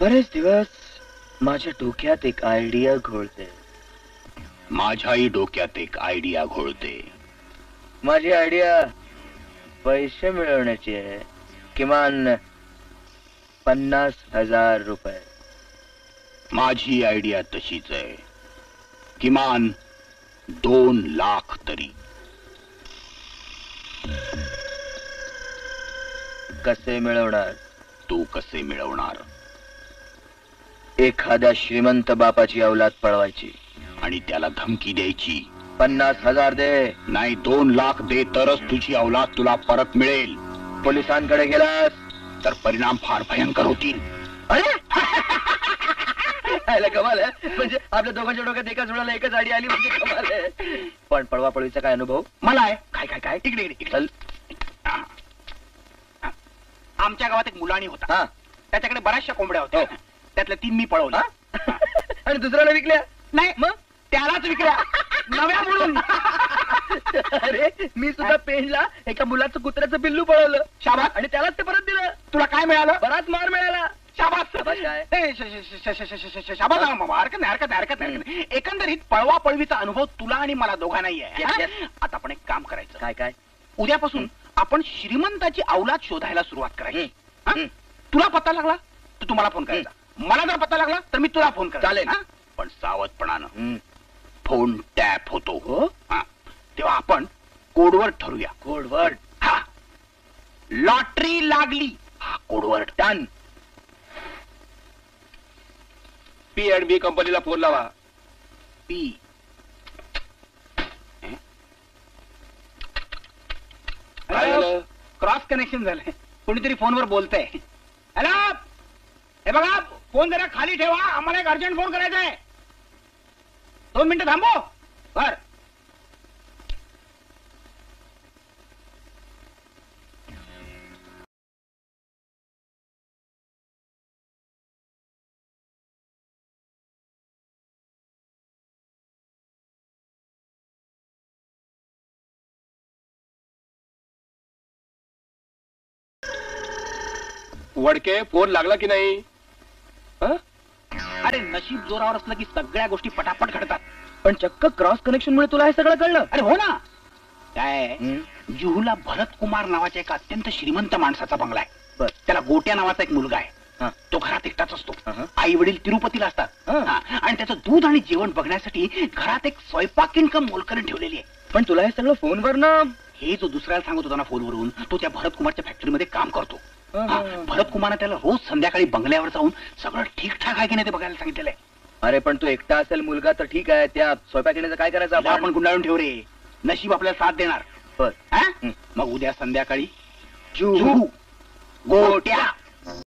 बरेच दिवस माझ्या डोक्यात एक आयडिया घोळते. माझ्याही डोक्यात एक आयडिया घोळते. माझी आयडिया पैसे मिळवण्याची आहे. किमान 50,000 रुपये. माझी आयडिया तशीच आहे. किमान 2 लाख तरी. कसे मिळवणार? तू कसे मिळवणार? एखाद्या श्रीमंत बापाची औलाद पळवायची आणि त्याला धमकी द्यायची. 50,000 दे. नाही 2 लाख दे तरच तुझी औलाद तुला परत मिळेल. पोलिसांकडे गेलास तर परिणाम फार भयंकर होतील. अरे कमाल आहे. म्हणजे आपल्या दोघांच्या डोक्यात एकाच वेळेला एकच आयडिया आली म्हणजे कमाल आहे. पण पळवा पळवीचा काय अनुभव? मला आहे. काय काय काय इकडे इकडे चल. आमच्या गावात एक मुलाणी होता. हा. त्याच्याकडे बऱ्याचशा कोंबड्या होत्या. त्यातल्या 3 मी पळवल्या. आणि दुसऱ्याला विकल्या? नाही मग त्यालाच विकल्या नव्या म्हणून. अरे मी सुद्धा पेनला एका मुलाचं कुत्र्याचं पिल्लू पळवलं. शाबास. आणि त्यालाच ते परत दिलं. तुला काय मिळालं? बराच मार मिळाला. शाबास. काय? शाबास. हरकत नाही. एकंदरीत पळवा पळवीचा अनुभव तुला आणि मला दोघांनाही आहे. आता आपण एक काम करायचं. काय काय? उद्यापासून आपण श्रीमंताची औलाद शोधायला सुरुवात करायची. तुला पत्ता लागला तर तू मला फोन करायचा. मला जर पत्ता लागला तर मी तुला फोन करायचा. चालेल. पण सावधपणानं. फोन टॅप होतो. हो. तेव्हा आपण कोडवर्ड ठरूया. कोडवर्ड? हा. लॉटरी लागली हा कोडवर्ड. डन. P&B कंपनीला फोन लावा. पी. क्रॉस कनेक्शन झालंय. कोणीतरी फोनवर बोलतंय. हॅलो. हे बघा फोन जरा खाली ठेवा. आम्हाला एक अर्जंट फोन करायचा आहे. 2 मिनिटं थांबो. बर. वडके फोन लागला की नाही? अरे नशीब जोरावर असलं की सगळ्या गोष्टी पटापट घडतात. पण चक्क क्रॉस कनेक्शन मुळे तुला हे सगळं कळलं? अरे हो ना. काय जुहूला भरत कुमार नावाच्या एका अत्यंत श्रीमंत माणसाचा बंगला आहे. बर. त्याला गोट्या नावाचा एक मुलगा आहे. तो घरात एकटाच असतो. आई वडील तिरुपतीला असतात. आणि त्याचं दूध आणि जेवण बघण्यासाठी घरात एक स्वयंपाकीण कम मोलकरीण ठेवलेली आहे. पण तुला हे सगळं फोनवर ना? हे जो दुसऱ्याला सांगत होता ना फोनवरून, तो त्या भरत कुमारच्या फॅक्टरीमध्ये काम करतो. भरत कुमारने त्याला रोज संध्याकाळी बंगल्यावर जाऊन सगळं ठीकठाक आहे की नाही ते बघायला सांगितलेलं आहे. अरे पण तो एकटा असेल मुलगा तर ठीक आहे. त्या स्वयंपाकीण्याचं काय करायचं? आपण गुंडाळून ठेव रे. नशीब आपल्याला साथ देणार. बर. मग उद्या संध्याकाळी जुहू गोड